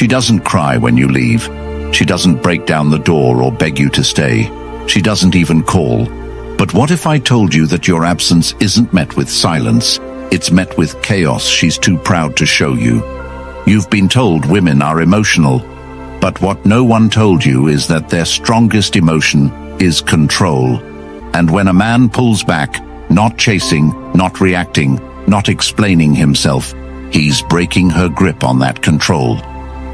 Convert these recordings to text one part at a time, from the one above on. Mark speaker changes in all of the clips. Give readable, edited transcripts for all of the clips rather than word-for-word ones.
Speaker 1: She doesn't cry when you leave. She doesn't break down the door or beg you to stay. She doesn't even call. But what if I told you that your absence isn't met with silence? It's met with chaos she's too proud to show you. You've been told women are emotional, but what no one told you is that their strongest emotion is control. And when a man pulls back, not chasing, not reacting, not explaining himself, he's breaking her grip on that control.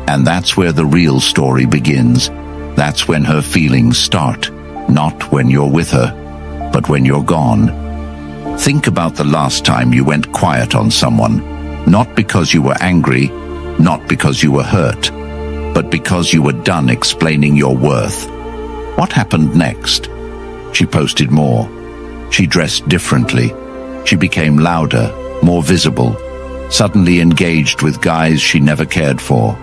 Speaker 1: And that's where the real story begins. That's when her feelings start, not when you're with her, but when you're gone. Think about the last time you went quiet on someone, not because you were angry, not because you were hurt, but because you were done explaining your worth. What happened next? She posted more. She dressed differently. She became louder, more visible, suddenly engaged with guys she never cared for.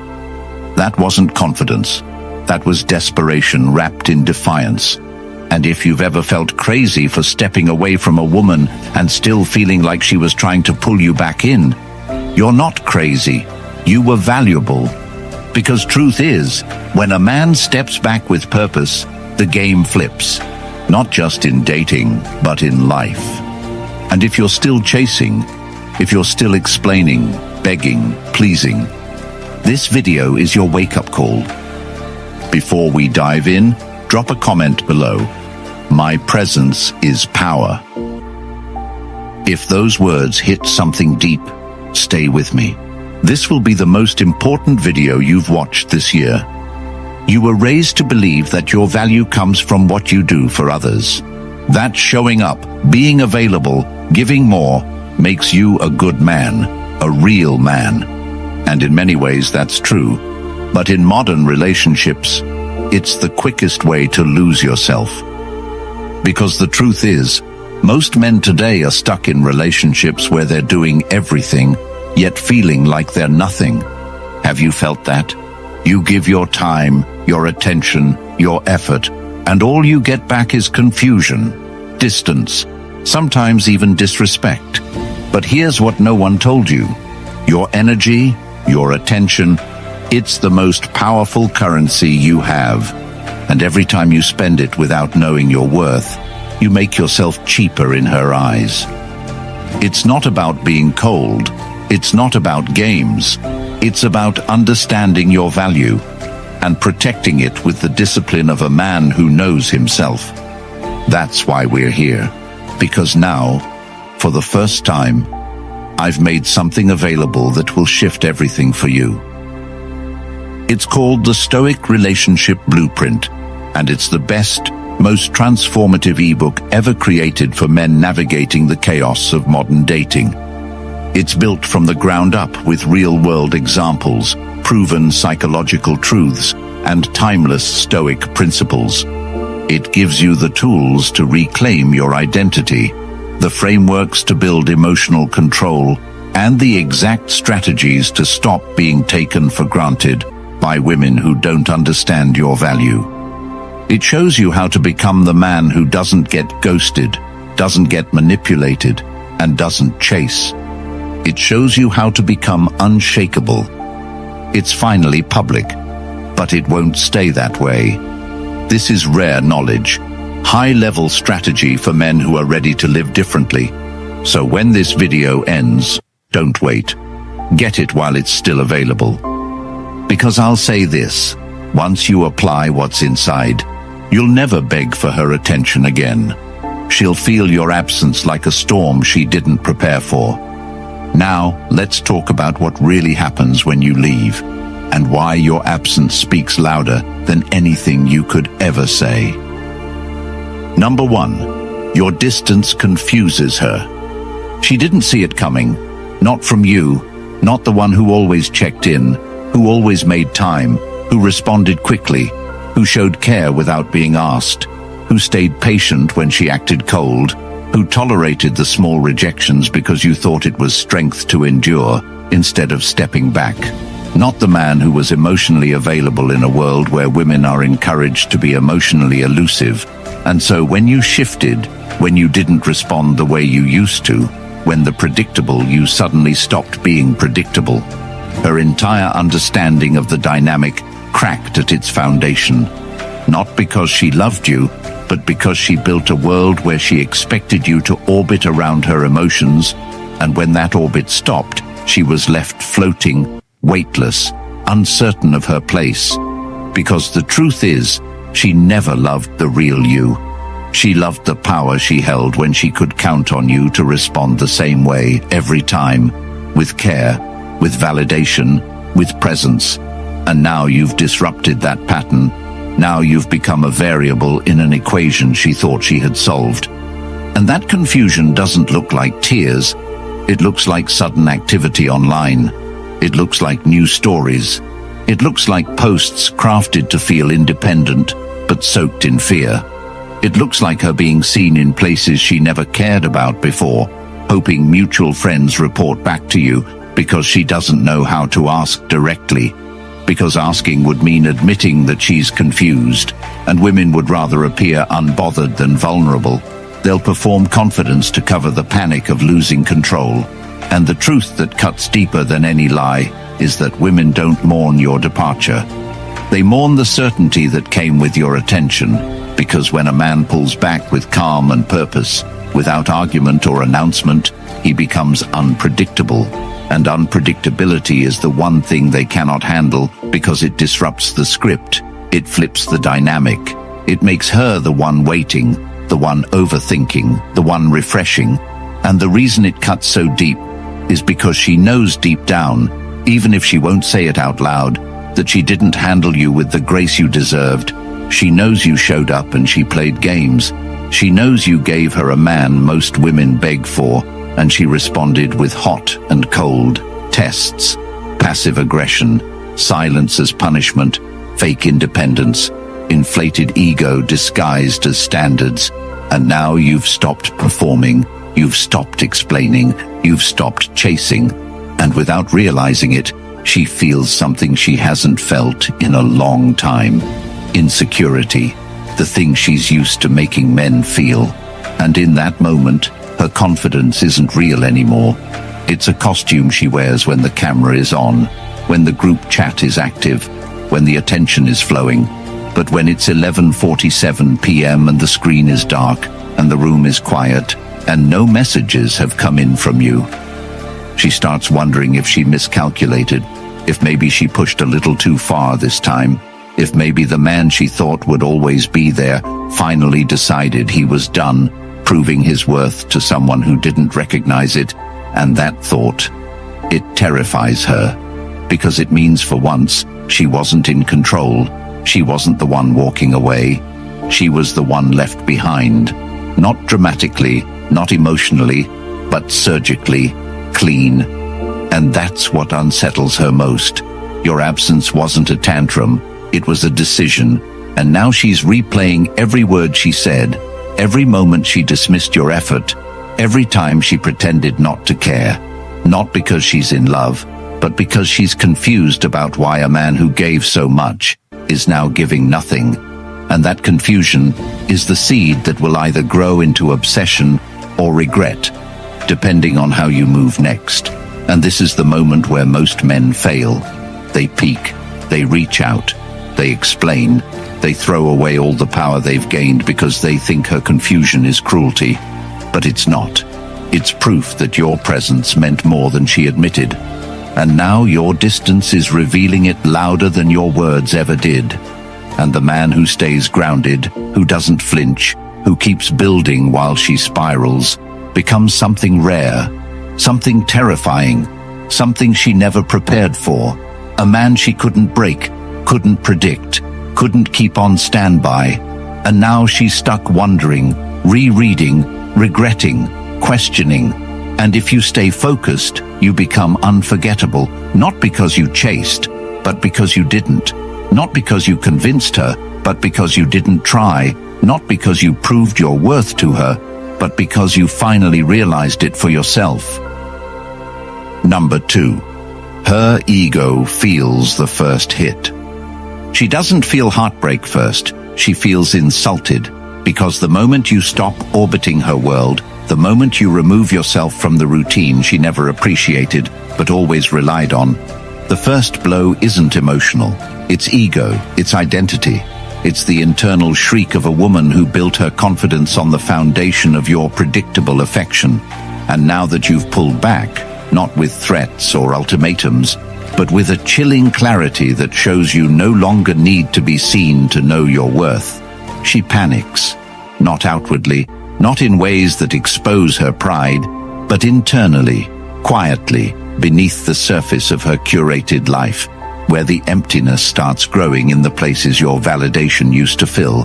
Speaker 1: That wasn't confidence. That was desperation wrapped in defiance. And if you've ever felt crazy for stepping away from a woman and still feeling like she was trying to pull you back in, you're not crazy. You were valuable. Because truth is, when a man steps back with purpose, the game flips. Not just in dating, but in life. And if you're still chasing, if you're still explaining, begging, pleasing, this video is your wake-up call. Before we dive in, drop a comment below. My presence is power. If those words hit something deep, stay with me. This will be the most important video you've watched this year. You were raised to believe that your value comes from what you do for others. That showing up, being available, giving more, makes you a good man, a real man. And in many ways that's true. But in modern relationships, it's the quickest way to lose yourself. Because the truth is, most men today are stuck in relationships where they're doing everything, yet feeling like they're nothing. Have you felt that? You give your time, your attention, your effort, and all you get back is confusion, distance, sometimes even disrespect. But here's what no one told you. Your energy, your attention, it's the most powerful currency you have. And every time you spend it without knowing your worth, you make yourself cheaper in her eyes. It's not about being cold. It's not about games. It's about understanding your value and protecting it with the discipline of a man who knows himself. That's why we're here. Because now, for the first time, I've made something available that will shift everything for you. It's called the Stoic Relationship Blueprint, and it's the best, most transformative ebook ever created for men navigating the chaos of modern dating. It's built from the ground up with real-world examples, proven psychological truths, and timeless Stoic principles. It gives you the tools to reclaim your identity, the frameworks to build emotional control, and the exact strategies to stop being taken for granted by women who don't understand your value. It shows you how to become the man who doesn't get ghosted, doesn't get manipulated, and doesn't chase. It shows you how to become unshakable. It's finally public, but it won't stay that way. This is rare knowledge, high-level strategy for men who are ready to live differently. So when this video ends, don't wait. Get it while it's still available. Because I'll say this, once you apply what's inside, you'll never beg for her attention again. She'll feel your absence like a storm she didn't prepare for. Now, let's talk about what really happens when you leave, and why your absence speaks louder than anything you could ever say. Number 1, your distance confuses her. She didn't see it coming, not from you, not the one who always checked in, who always made time, who responded quickly, who showed care without being asked, who stayed patient when she acted cold, who tolerated the small rejections because you thought it was strength to endure instead of stepping back. Not the man who was emotionally available in a world where women are encouraged to be emotionally elusive. And so when you shifted, when you didn't respond the way you used to, when the predictable you suddenly stopped being predictable, Her entire understanding of the dynamic cracked at its foundation. Not because she loved you, but because she built a world where she expected you to orbit around her emotions, and when that orbit stopped, she was left floating, weightless, uncertain of her place. Because the truth is, she never loved the real you. She loved the power she held when she could count on you to respond the same way every time, with care, with validation, with presence. And now you've disrupted that pattern. Now you've become a variable in an equation she thought she had solved. And that confusion doesn't look like tears. It looks like sudden activity online. It looks like new stories. It looks like posts crafted to feel independent, but soaked in fear. It looks like her being seen in places she never cared about before, hoping mutual friends report back to you because she doesn't know how to ask directly. Because asking would mean admitting that she's confused, and women would rather appear unbothered than vulnerable. They'll perform confidence to cover the panic of losing control. And the truth that cuts deeper than any lie is that women don't mourn your departure. They mourn the certainty that came with your attention, because when a man pulls back with calm and purpose, without argument or announcement, he becomes unpredictable. And unpredictability is the one thing they cannot handle because it disrupts the script. It flips the dynamic. It makes her the one waiting, the one overthinking, the one refreshing. And the reason it cuts so deep is because she knows deep down, even if she won't say it out loud, that she didn't handle you with the grace you deserved. She knows you showed up and she played games. She knows you gave her a man most women beg for, and she responded with hot and cold, tests, passive aggression, silence as punishment, fake independence, inflated ego disguised as standards. And now you've stopped performing, you've stopped explaining, you've stopped chasing. And without realizing it, she feels something she hasn't felt in a long time. Insecurity, the thing she's used to making men feel. And in that moment, her confidence isn't real anymore. It's a costume she wears when the camera is on, when the group chat is active, when the attention is flowing. But when it's 11:47 p.m. and the screen is dark, and the room is quiet, and no messages have come in from you, she starts wondering if she miscalculated, if maybe she pushed a little too far this time, if maybe the man she thought would always be there finally decided he was done, proving his worth to someone who didn't recognize it. And that thought, it terrifies her, because it means for once she wasn't in control. She wasn't the one walking away. She was the one left behind. Not dramatically, not emotionally, but surgically, clean. And that's what unsettles her most. Your absence wasn't a tantrum, it was a decision. And now she's replaying every word she said, every moment she dismissed your effort, every time she pretended not to care. Not because she's in love, but because she's confused about why a man who gave so much is now giving nothing. And that confusion is the seed that will either grow into obsession or regret, depending on how you move next. And this is the moment where most men fail. They peek, they reach out, they explain, they throw away all the power they've gained because they think her confusion is cruelty. But it's not. It's proof that your presence meant more than she admitted. And now your distance is revealing it louder than your words ever did. And the man who stays grounded, who doesn't flinch, who keeps building while she spirals, becomes something rare, something terrifying, something she never prepared for. A man she couldn't break, couldn't predict, couldn't keep on standby. And now she's stuck wondering, rereading, regretting, questioning. And if you stay focused, you become unforgettable, not because you chased, but because you didn't. Not because you convinced her, but because you didn't try. Not because you proved your worth to her, but because you finally realized it for yourself. Number 2. Her ego feels the first hit. She doesn't feel heartbreak first. She feels insulted, because the moment you stop orbiting her world, the moment you remove yourself from the routine she never appreciated but always relied on, The first blow isn't emotional. It's ego, it's identity. It's the internal shriek of a woman who built her confidence on the foundation of your predictable affection. And now that you've pulled back, not with threats or ultimatums, but with a chilling clarity that shows you no longer need to be seen to know your worth, she panics. Not outwardly, not in ways that expose her pride, but internally, quietly, beneath the surface of her curated life, where the emptiness starts growing in the places your validation used to fill,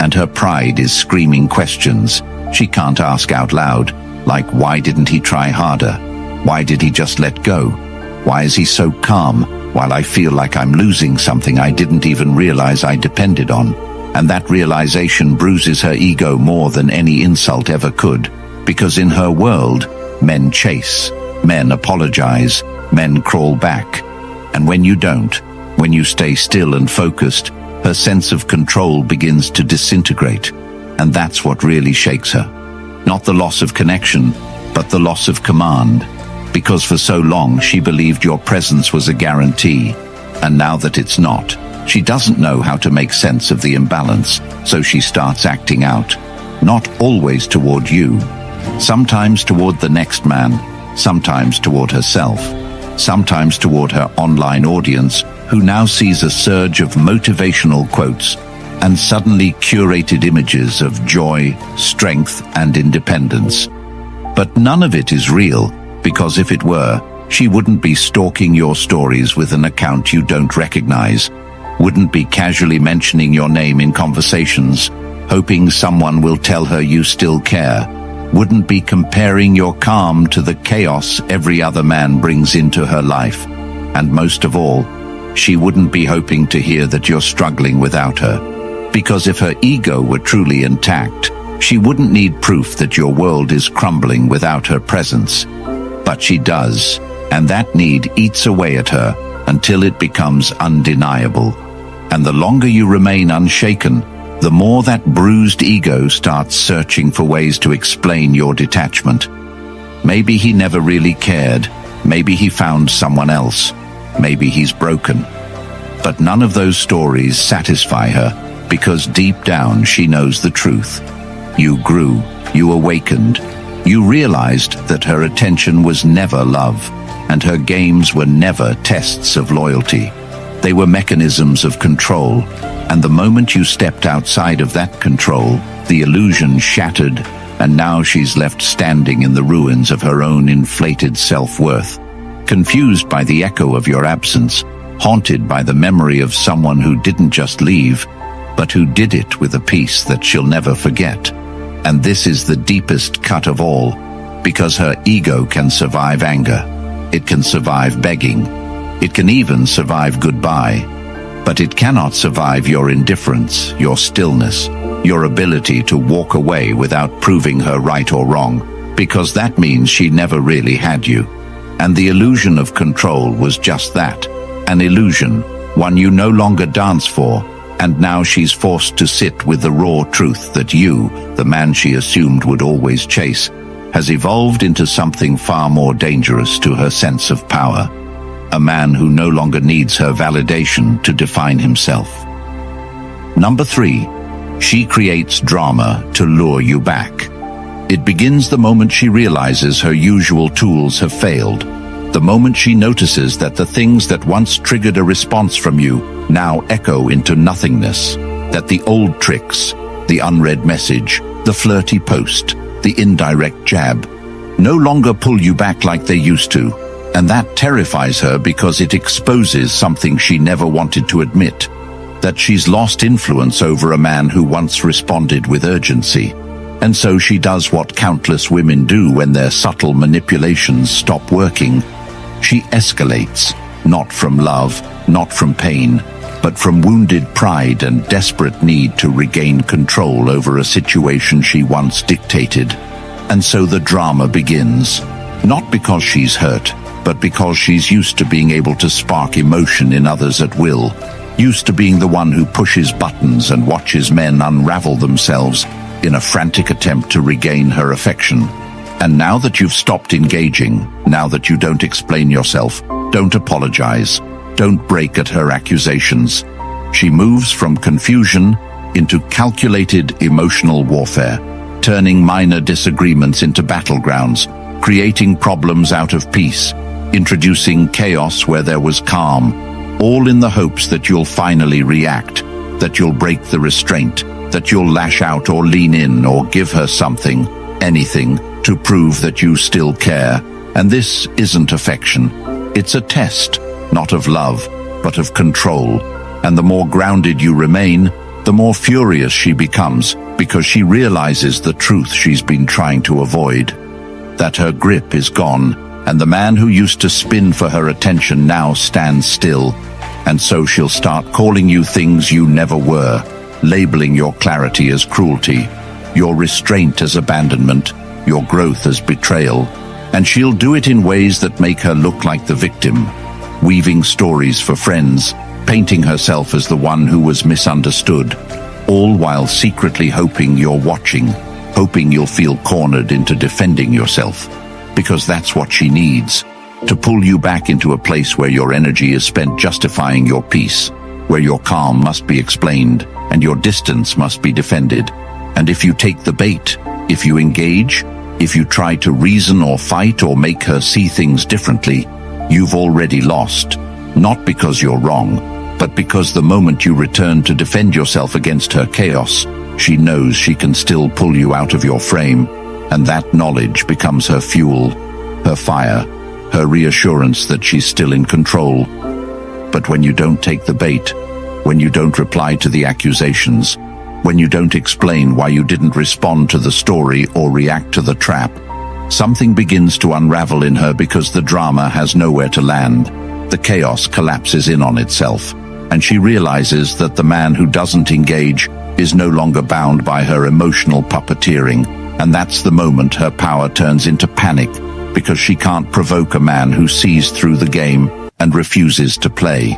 Speaker 1: and her pride is screaming questions she can't ask out loud, like why didn't he try harder? Why did he just let go? Why is he so calm while I feel like I'm losing something I didn't even realize I depended on? And that realization bruises her ego more than any insult ever could, because in her world, men chase, men apologize, men crawl back. And when you don't, when you stay still and focused, her sense of control begins to disintegrate. And that's what really shakes her. Not the loss of connection, but the loss of command. Because for so long she believed your presence was a guarantee. And now that it's not, she doesn't know how to make sense of the imbalance, so she starts acting out. Not always toward you. Sometimes toward the next man, sometimes toward herself, sometimes toward her online audience, who now sees a surge of motivational quotes and suddenly curated images of joy, strength, and independence. But none of it is real, because if it were, she wouldn't be stalking your stories with an account you don't recognize, wouldn't be casually mentioning your name in conversations, hoping someone will tell her you still care, wouldn't be comparing your calm to the chaos every other man brings into her life. And most of all, she wouldn't be hoping to hear that you're struggling without her. Because if her ego were truly intact, she wouldn't need proof that your world is crumbling without her presence. But she does, and that need eats away at her until it becomes undeniable. And the longer you remain unshaken, the more that bruised ego starts searching for ways to explain your detachment. Maybe he never really cared. Maybe he found someone else. Maybe he's broken. But none of those stories satisfy her, because deep down she knows the truth. You grew, you awakened, you realized that her attention was never love, and her games were never tests of loyalty. They were mechanisms of control, and the moment you stepped outside of that control, the illusion shattered, and now she's left standing in the ruins of her own inflated self-worth, confused by the echo of your absence, haunted by the memory of someone who didn't just leave, but who did it with a peace that she'll never forget. And this is the deepest cut of all, because her ego can survive anger. It can survive begging. It can even survive goodbye. But it cannot survive your indifference, your stillness, your ability to walk away without proving her right or wrong, because that means she never really had you. And the illusion of control was just that, an illusion, one you no longer dance for, and now she's forced to sit with the raw truth that you, the man she assumed would always chase, has evolved into something far more dangerous to her sense of power. A man who no longer needs her validation to define himself. Number 3, she creates drama to lure you back. It begins the moment she realizes her usual tools have failed. The moment she notices that the things that once triggered a response from you now echo into nothingness. That the old tricks, the unread message, the flirty post, the indirect jab, no longer pull you back like they used to. And that terrifies her because it exposes something she never wanted to admit. That she's lost influence over a man who once responded with urgency. And so she does what countless women do when their subtle manipulations stop working. She escalates, not from love, not from pain, but from wounded pride and desperate need to regain control over a situation she once dictated. And so the drama begins, not because she's hurt, but because she's used to being able to spark emotion in others at will, used to being the one who pushes buttons and watches men unravel themselves in a frantic attempt to regain her affection. And now that you've stopped engaging, now that you don't explain yourself, Don't apologize. Don't break at her accusations. She moves from confusion into calculated emotional warfare, turning minor disagreements into battlegrounds, creating problems out of peace, introducing chaos where there was calm, all in the hopes that you'll finally react, that you'll break the restraint, that you'll lash out or lean in or give her something, anything, to prove that you still care. And this isn't affection. It's a test, not of love, but of control. And the more grounded you remain, the more furious she becomes, because she realizes the truth she's been trying to avoid. That her grip is gone, and the man who used to spin for her attention now stands still. And so she'll start calling you things you never were, labeling your clarity as cruelty, your restraint as abandonment, your growth as betrayal. And she'll do it in ways that make her look like the victim, weaving stories for friends, painting herself as the one who was misunderstood, all while secretly hoping you're watching, hoping you'll feel cornered into defending yourself, because that's what she needs, to pull you back into a place where your energy is spent justifying your peace, where your calm must be explained and your distance must be defended. And if you take the bait, if you engage, if you try to reason or fight or make her see things differently, you've already lost, not because you're wrong, but because the moment you return to defend yourself against her chaos, she knows she can still pull you out of your frame, and that knowledge becomes her fuel, her fire, her reassurance that she's still in control. But when you don't take the bait, when you don't reply to the accusations, when you don't explain why you didn't respond to the story or react to the trap, something begins to unravel in her because the drama has nowhere to land. The chaos collapses in on itself, and she realizes that the man who doesn't engage is no longer bound by her emotional puppeteering, and that's the moment her power turns into panic, because she can't provoke a man who sees through the game and refuses to play.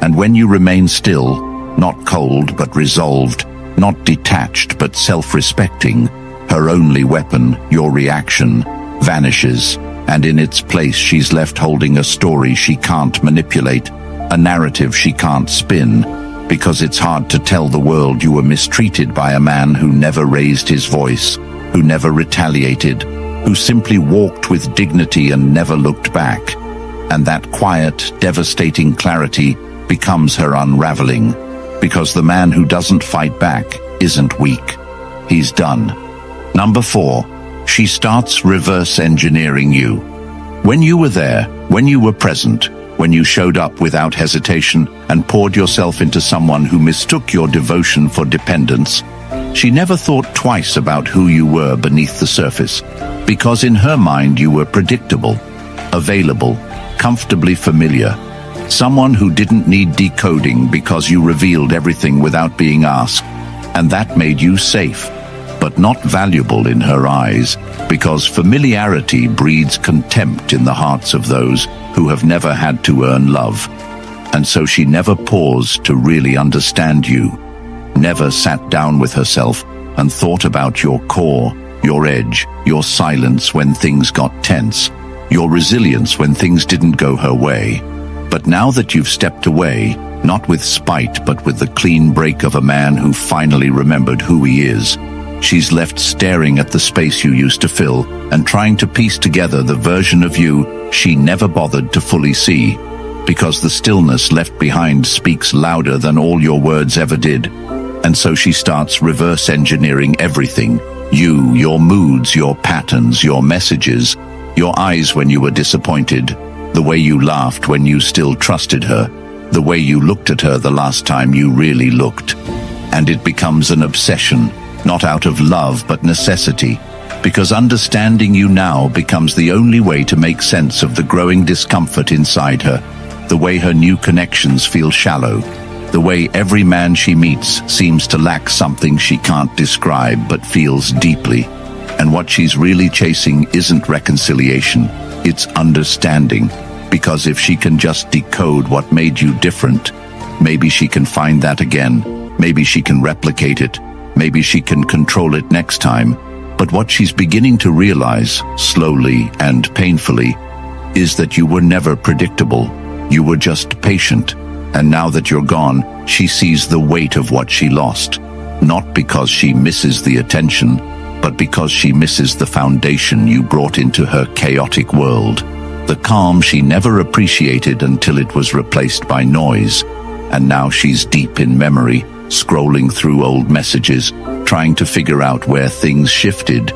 Speaker 1: And when you remain still, not cold but resolved, not detached but self-respecting, her only weapon, your reaction, vanishes, and in its place she's left holding a story she can't manipulate, a narrative she can't spin, because it's hard to tell the world you were mistreated by a man who never raised his voice, who never retaliated, who simply walked with dignity and never looked back. And that quiet, devastating clarity becomes her unraveling, because the man who doesn't fight back isn't weak. He's done. Number 4, she starts reverse engineering you. When you were there, when you were present, when you showed up without hesitation and poured yourself into someone who mistook your devotion for dependence, she never thought twice about who you were beneath the surface, because in her mind you were predictable, available, comfortably familiar, someone who didn't need decoding because you revealed everything without being asked, and that made you safe, but not valuable in her eyes, because familiarity breeds contempt in the hearts of those who have never had to earn love. And so she never paused to really understand you, never sat down with herself and thought about your core, your edge, your silence when things got tense, your resilience when things didn't go her way. But now that you've stepped away, not with spite but with the clean break of a man who finally remembered who he is, she's left staring at the space you used to fill and trying to piece together the version of you she never bothered to fully see, because the stillness left behind speaks louder than all your words ever did. And so she starts reverse engineering everything. You, your moods, your patterns, your messages, your eyes when you were disappointed, the way you laughed when you still trusted her, the way you looked at her the last time you really looked. And it becomes an obsession, not out of love but necessity, because understanding you now becomes the only way to make sense of the growing discomfort inside her, the way her new connections feel shallow, the way every man she meets seems to lack something she can't describe but feels deeply. And what she's really chasing isn't reconciliation, it's understanding, because if she can just decode what made you different, maybe she can find that again, maybe she can replicate it, maybe she can control it next time. But what she's beginning to realize, slowly and painfully, is that you were never predictable. You were just patient. And now that you're gone, she sees the weight of what she lost. Not because she misses the attention, but because she misses the foundation you brought into her chaotic world. The calm she never appreciated until it was replaced by noise. And now she's deep in memory, scrolling through old messages, trying to figure out where things shifted,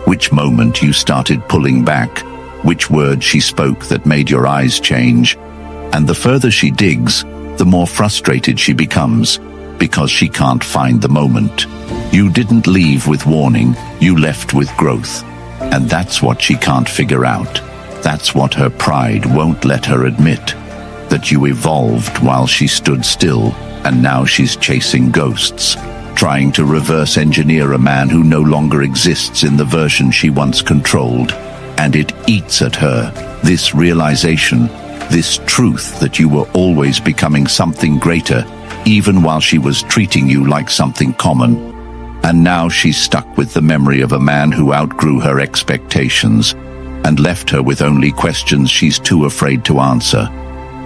Speaker 1: which moment you started pulling back, which word she spoke that made your eyes change. And the further she digs, the more frustrated she becomes, because she can't find the moment. You didn't leave with warning, you left with growth. And that's what she can't figure out. That's what her pride won't let her admit. That you evolved while she stood still, and now she's chasing ghosts, trying to reverse engineer a man who no longer exists in the version she once controlled. And it eats at her, this realization, this truth that you were always becoming something greater, even while she was treating you like something common. And now she's stuck with the memory of a man who outgrew her expectations and left her with only questions she's too afraid to answer.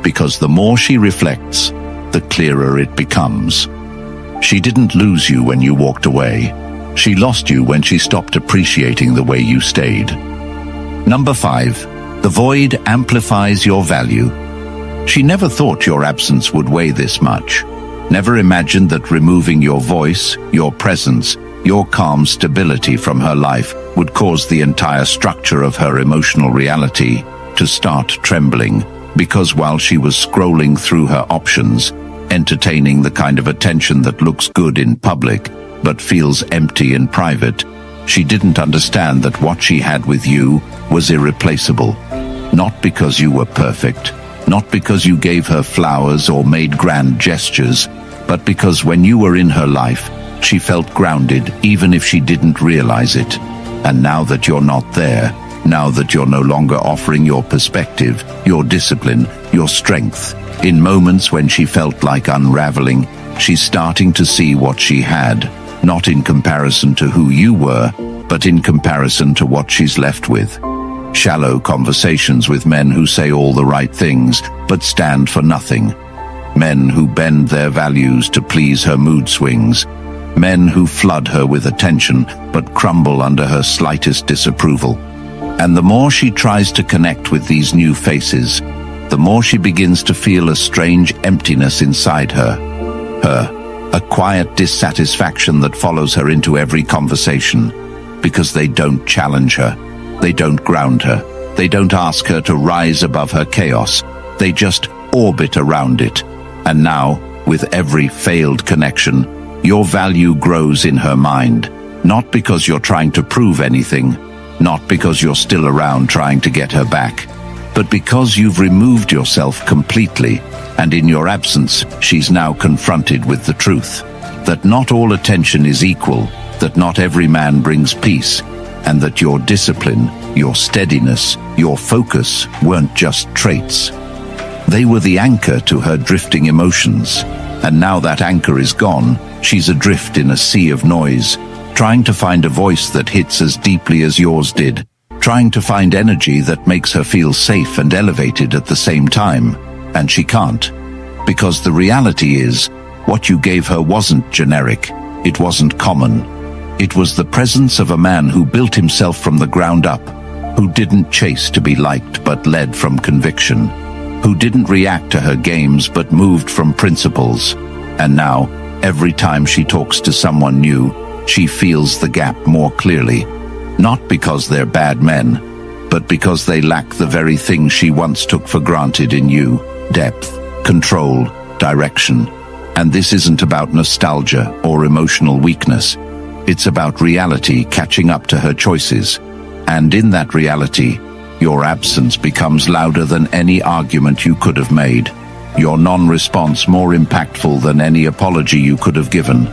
Speaker 1: Because the more she reflects, the clearer it becomes. She didn't lose you when you walked away. She lost you when she stopped appreciating the way you stayed. Number 5. The void amplifies your value. She never thought your absence would weigh this much. Never imagined that removing your voice, your presence, your calm stability from her life would cause the entire structure of her emotional reality to start trembling. Because while she was scrolling through her options, entertaining the kind of attention that looks good in public but feels empty in private, she didn't understand that what she had with you was irreplaceable. Not because you were perfect, not because you gave her flowers or made grand gestures, but because when you were in her life, she felt grounded even if she didn't realize it. And now that you're not there, now that you're no longer offering your perspective, your discipline, your strength, in moments when she felt like unraveling, she's starting to see what she had, not in comparison to who you were, but in comparison to what she's left with. Shallow conversations with men who say all the right things, but stand for nothing. Men who bend their values to please her mood swings. Men who flood her with attention, but crumble under her slightest disapproval. And the more she tries to connect with these new faces, the more she begins to feel a strange emptiness inside her. A quiet dissatisfaction that follows her into every conversation, because they don't challenge her, they don't ground her, they don't ask her to rise above her chaos, they just orbit around it. And now, with every failed connection, your value grows in her mind, not because you're trying to prove anything, not because you're still around trying to get her back, but because you've removed yourself completely, and in your absence, she's now confronted with the truth. That not all attention is equal, that not every man brings peace, and that your discipline, your steadiness, your focus weren't just traits. They were the anchor to her drifting emotions, and now that anchor is gone, she's adrift in a sea of noise, trying to find a voice that hits as deeply as yours did, trying to find energy that makes her feel safe and elevated at the same time, and she can't. Because the reality is, what you gave her wasn't generic, it wasn't common. It was the presence of a man who built himself from the ground up, who didn't chase to be liked but led from conviction, who didn't react to her games but moved from principles. And now, every time she talks to someone new, she feels the gap more clearly, not because they're bad men, but because they lack the very things she once took for granted in you: depth, control, direction. And this isn't about nostalgia or emotional weakness. It's about reality catching up to her choices. And in that reality, your absence becomes louder than any argument you could have made. Your non-response more impactful than any apology you could have given.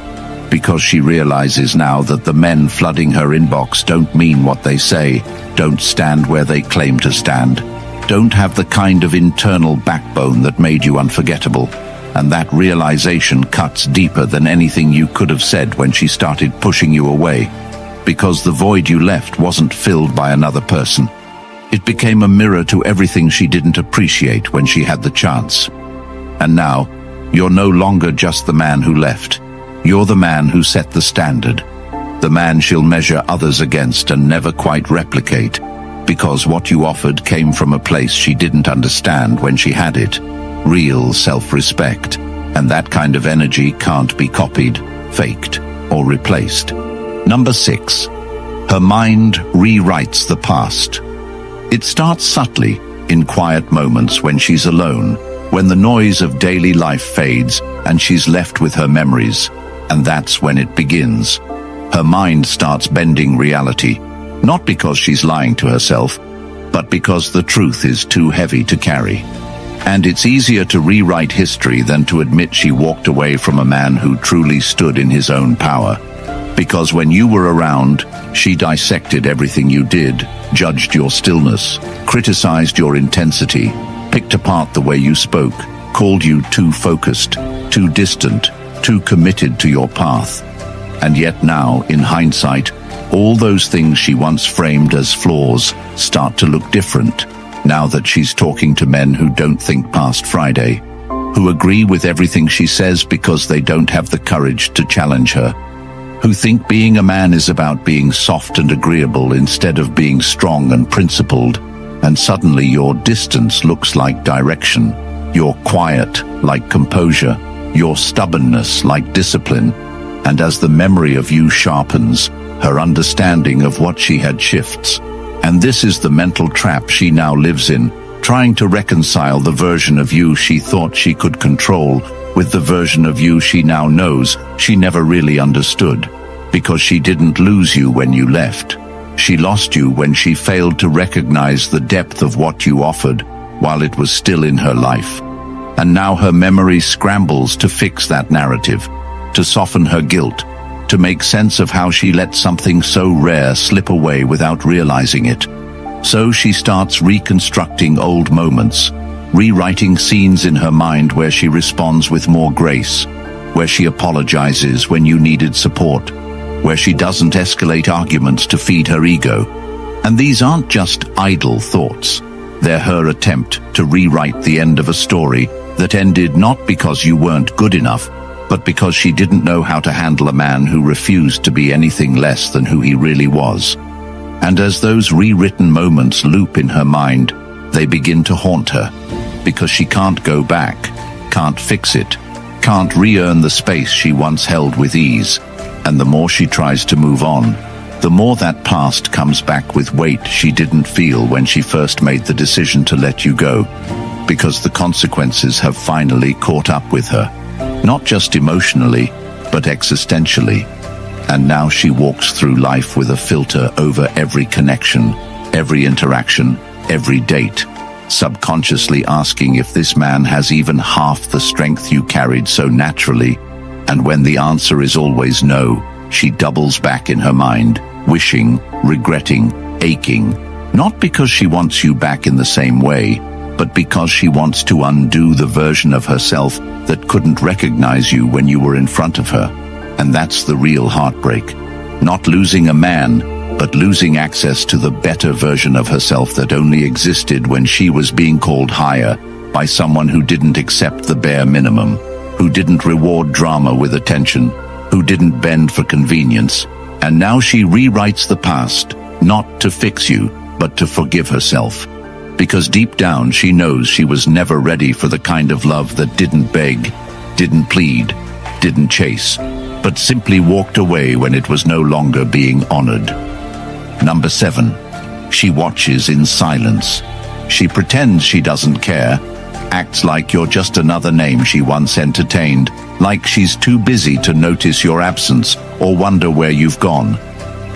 Speaker 1: Because she realizes now that the men flooding her inbox don't mean what they say, don't stand where they claim to stand, don't have the kind of internal backbone that made you unforgettable. And that realization cuts deeper than anything you could have said when she started pushing you away. Because the void you left wasn't filled by another person. It became a mirror to everything she didn't appreciate when she had the chance. And now, you're no longer just the man who left. You're the man who set the standard. The man she'll measure others against and never quite replicate, because what you offered came from a place she didn't understand when she had it. Real self-respect. And that kind of energy can't be copied, faked, or replaced. Number 6. Her mind rewrites the past. It starts subtly, in quiet moments when she's alone, when the noise of daily life fades and she's left with her memories, and that's when it begins. Her mind starts bending reality, not because she's lying to herself, but because the truth is too heavy to carry. And it's easier to rewrite history than to admit she walked away from a man who truly stood in his own power. Because when you were around, she dissected everything you did, judged your stillness, criticized your intensity, picked apart the way you spoke, called you too focused, too distant, too committed to your path. And yet now, in hindsight, all those things she once framed as flaws start to look different, now that she's talking to men who don't think past Friday, who agree with everything she says because they don't have the courage to challenge her, who think being a man is about being soft and agreeable instead of being strong and principled, and suddenly your distance looks like direction, your quiet like composure, your stubbornness like discipline, and as the memory of you sharpens, her understanding of what she had shifts. And this is the mental trap she now lives in, trying to reconcile the version of you she thought she could control with the version of you she now knows she never really understood, because she didn't lose you when you left. She lost you when she failed to recognize the depth of what you offered while it was still in her life. And now her memory scrambles to fix that narrative, to soften her guilt, to make sense of how she let something so rare slip away without realizing it. So she starts reconstructing old moments, rewriting scenes in her mind where she responds with more grace, where she apologizes when you needed support, where she doesn't escalate arguments to feed her ego. And these aren't just idle thoughts. They're her attempt to rewrite the end of a story that ended not because you weren't good enough, but because she didn't know how to handle a man who refused to be anything less than who he really was. And as those rewritten moments loop in her mind, they begin to haunt her, because she can't go back, can't fix it, can't re-earn the space she once held with ease. And the more she tries to move on, the more that past comes back with weight she didn't feel when she first made the decision to let you go, because the consequences have finally caught up with her. Not just emotionally, but existentially. And now she walks through life with a filter over every connection, every interaction, every date, subconsciously asking if this man has even half the strength you carried so naturally. And when the answer is always no, she doubles back in her mind, wishing, regretting, aching, not because she wants you back in the same way, but because she wants to undo the version of herself that couldn't recognize you when you were in front of her. And that's the real heartbreak. Not losing a man, but losing access to the better version of herself that only existed when she was being called higher by someone who didn't accept the bare minimum, who didn't reward drama with attention, who didn't bend for convenience. And now she rewrites the past, not to fix you, but to forgive herself. Because deep down she knows she was never ready for the kind of love that didn't beg, didn't plead, didn't chase, but simply walked away when it was no longer being honored. Number 7. She watches in silence. She pretends she doesn't care, acts like you're just another name she once entertained, like she's too busy to notice your absence or wonder where you've gone.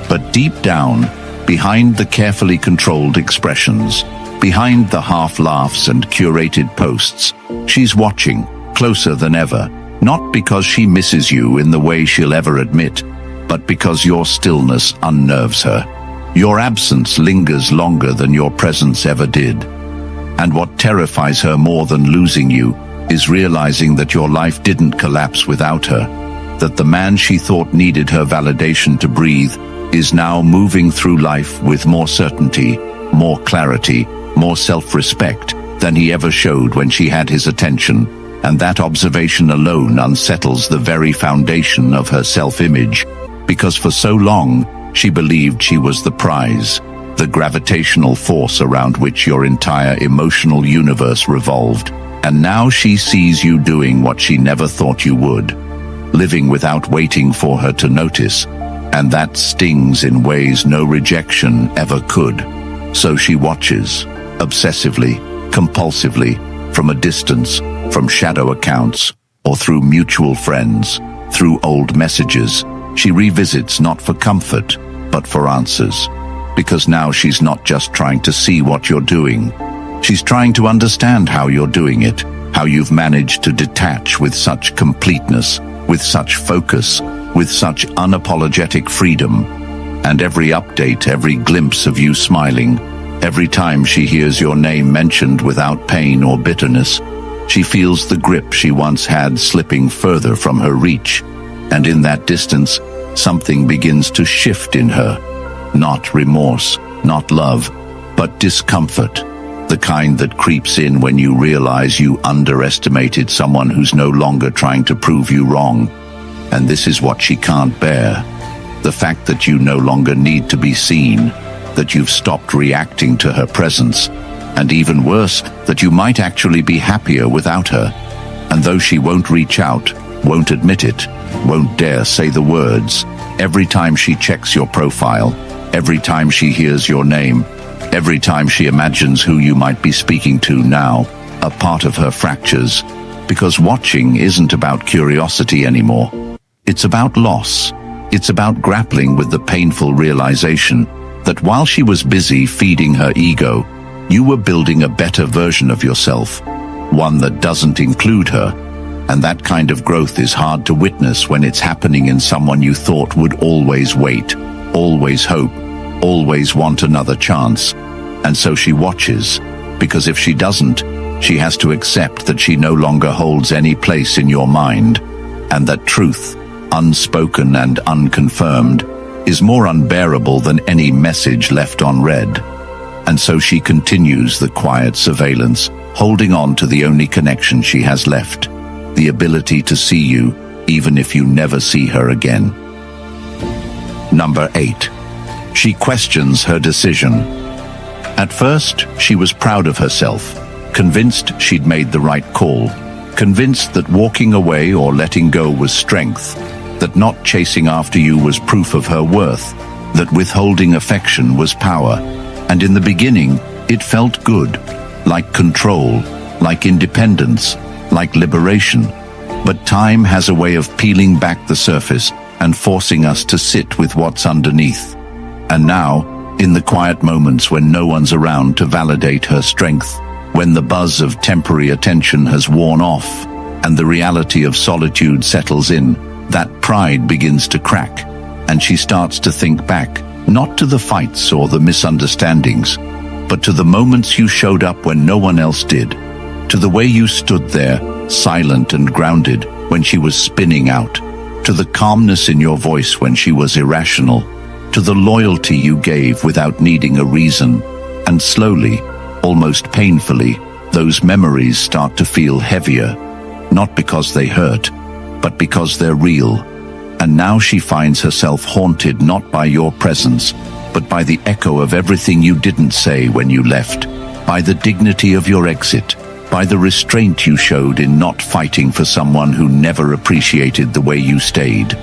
Speaker 1: But deep down, behind the carefully controlled expressions, behind the half-laughs and curated posts, she's watching, closer than ever, not because she misses you in the way she'll ever admit, but because your stillness unnerves her. Your absence lingers longer than your presence ever did. And what terrifies her more than losing you is realizing that your life didn't collapse without her, that the man she thought needed her validation to breathe is now moving through life with more certainty, more clarity, more self-respect than he ever showed when she had his attention, and that observation alone unsettles the very foundation of her self-image, because for so long she believed she was the prize, the gravitational force around which your entire emotional universe revolved. And now she sees you doing what she never thought you would, living without waiting for her to notice, and that stings in ways no rejection ever could. So she watches, obsessively, compulsively, from a distance, from shadow accounts, or through mutual friends, through old messages. She revisits not for comfort, but for answers. Because now she's not just trying to see what you're doing. She's trying to understand how you're doing it, how you've managed to detach with such completeness, with such focus, with such unapologetic freedom. And every update, every glimpse of you smiling, every time she hears your name mentioned without pain or bitterness, she feels the grip she once had slipping further from her reach. And in that distance, something begins to shift in her. Not remorse, not love, but discomfort. The kind that creeps in when you realize you underestimated someone who's no longer trying to prove you wrong. And this is what she can't bear. The fact that you no longer need to be seen, that you've stopped reacting to her presence, and even worse, that you might actually be happier without her. And though she won't reach out, won't admit it, won't dare say the words, every time she checks your profile, every time she hears your name, every time she imagines who you might be speaking to now, a part of her fractures, because watching isn't about curiosity anymore. It's about loss. It's about grappling with the painful realization that while she was busy feeding her ego, you were building a better version of yourself, one that doesn't include her. And that kind of growth is hard to witness when it's happening in someone you thought would always wait, always hope, always want another chance. And so she watches, because if she doesn't, she has to accept that she no longer holds any place in your mind, and that truth, unspoken and unconfirmed, is more unbearable than any message left unread. And so she continues the quiet surveillance, holding on to the only connection she has left, the ability to see you, even if you never see her again. Number 8. She questions her decision. At first, she was proud of herself, convinced she'd made the right call, convinced that walking away or letting go was strength, that not chasing after you was proof of her worth, that withholding affection was power. And in the beginning, it felt good, like control, like independence, like liberation. But time has a way of peeling back the surface and forcing us to sit with what's underneath. And now, in the quiet moments when no one's around to validate her strength, when the buzz of temporary attention has worn off and the reality of solitude settles in, that pride begins to crack, and she starts to think back, not to the fights or the misunderstandings, but to the moments you showed up when no one else did, to the way you stood there, silent and grounded, when she was spinning out, to the calmness in your voice when she was irrational, to the loyalty you gave without needing a reason. And slowly, almost painfully, those memories start to feel heavier, not because they hurt, but because they're real. And now she finds herself haunted not by your presence, but by the echo of everything you didn't say when you left, by the dignity of your exit, by the restraint you showed in not fighting for someone who never appreciated the way you stayed.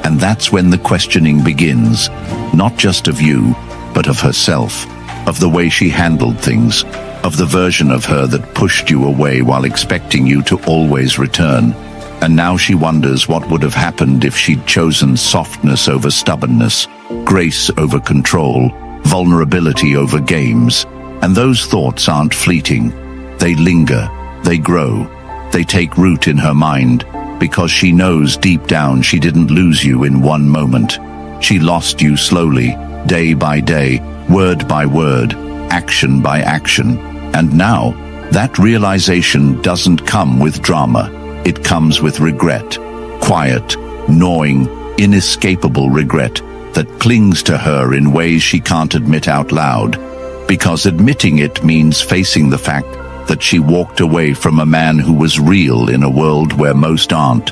Speaker 1: And that's when the questioning begins, not just of you, but of herself, of the way she handled things, of the version of her that pushed you away while expecting you to always return. And now she wonders what would have happened if she'd chosen softness over stubbornness, grace over control, vulnerability over games. And those thoughts aren't fleeting. They linger, they grow, they take root in her mind, because she knows deep down she didn't lose you in one moment. She lost you slowly, day by day, word by word, action by action. And now, that realization doesn't come with drama. It comes with regret, quiet, gnawing, inescapable regret that clings to her in ways she can't admit out loud. because admitting it means facing the fact that she walked away from a man who was real in a world where most aren't.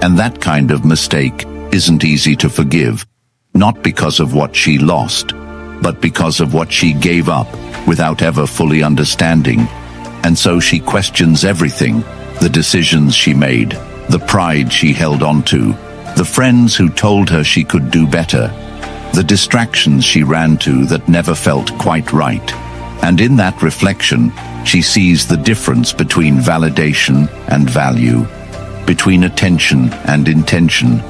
Speaker 1: And that kind of mistake isn't easy to forgive, not because of what she lost, but because of what she gave up without ever fully understanding. And so she questions everything, the decisions she made, the pride she held onto, the friends who told her she could do better, the distractions she ran to that never felt quite right. And in that reflection, she sees the difference between validation and value, between attention and intention,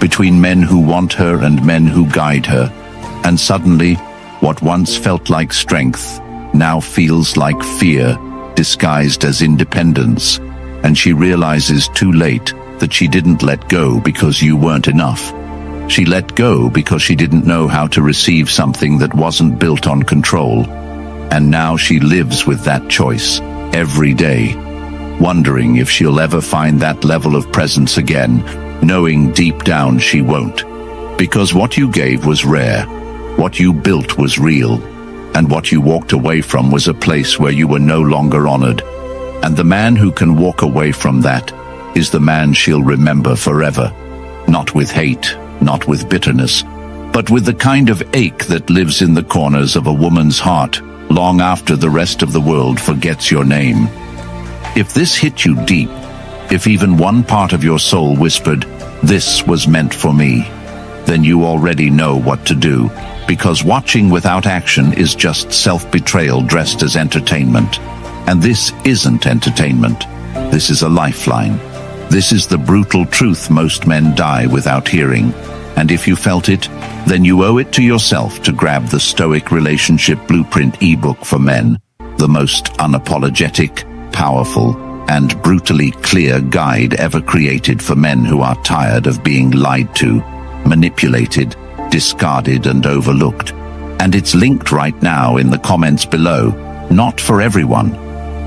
Speaker 1: between men who want her and men who guide her. And suddenly, what once felt like strength now feels like fear disguised as independence. And she realizes too late that she didn't let go because you weren't enough. She let go because she didn't know how to receive something that wasn't built on control. And now she lives with that choice every day, wondering if she'll ever find that level of presence again, knowing deep down she won't. Because what you gave was rare, what you built was real, and what you walked away from was a place where you were no longer honored. And the man who can walk away from that is the man she'll remember forever, not with hate, not with bitterness, but with the kind of ache that lives in the corners of a woman's heart long after the rest of the world forgets your name. If this hit you deep, if even one part of your soul whispered, "This was meant for me," then you already know what to do, because watching without action is just self-betrayal dressed as entertainment. And this isn't entertainment. This is a lifeline. This is the brutal truth most men die without hearing. And if you felt it, then you owe it to yourself to grab the Stoic Relationship Blueprint ebook for men, the most unapologetic, powerful, and brutally clear guide ever created for men who are tired of being lied to, manipulated, discarded, and overlooked. And it's linked right now in the comments below, not for everyone,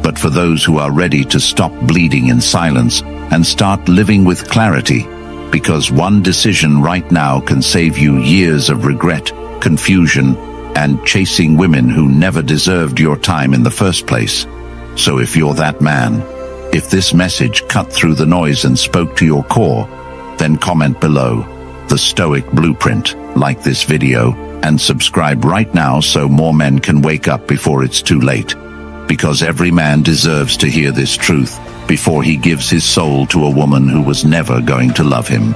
Speaker 1: but for those who are ready to stop bleeding in silence and start living with clarity. Because one decision right now can save you years of regret, confusion, and chasing women who never deserved your time in the first place. So if you're that man, if this message cut through the noise and spoke to your core, then comment below, the Stoic Blueprint, like this video, and subscribe right now so more men can wake up before it's too late. Because every man deserves to hear this truth before he gives his soul to a woman who was never going to love him.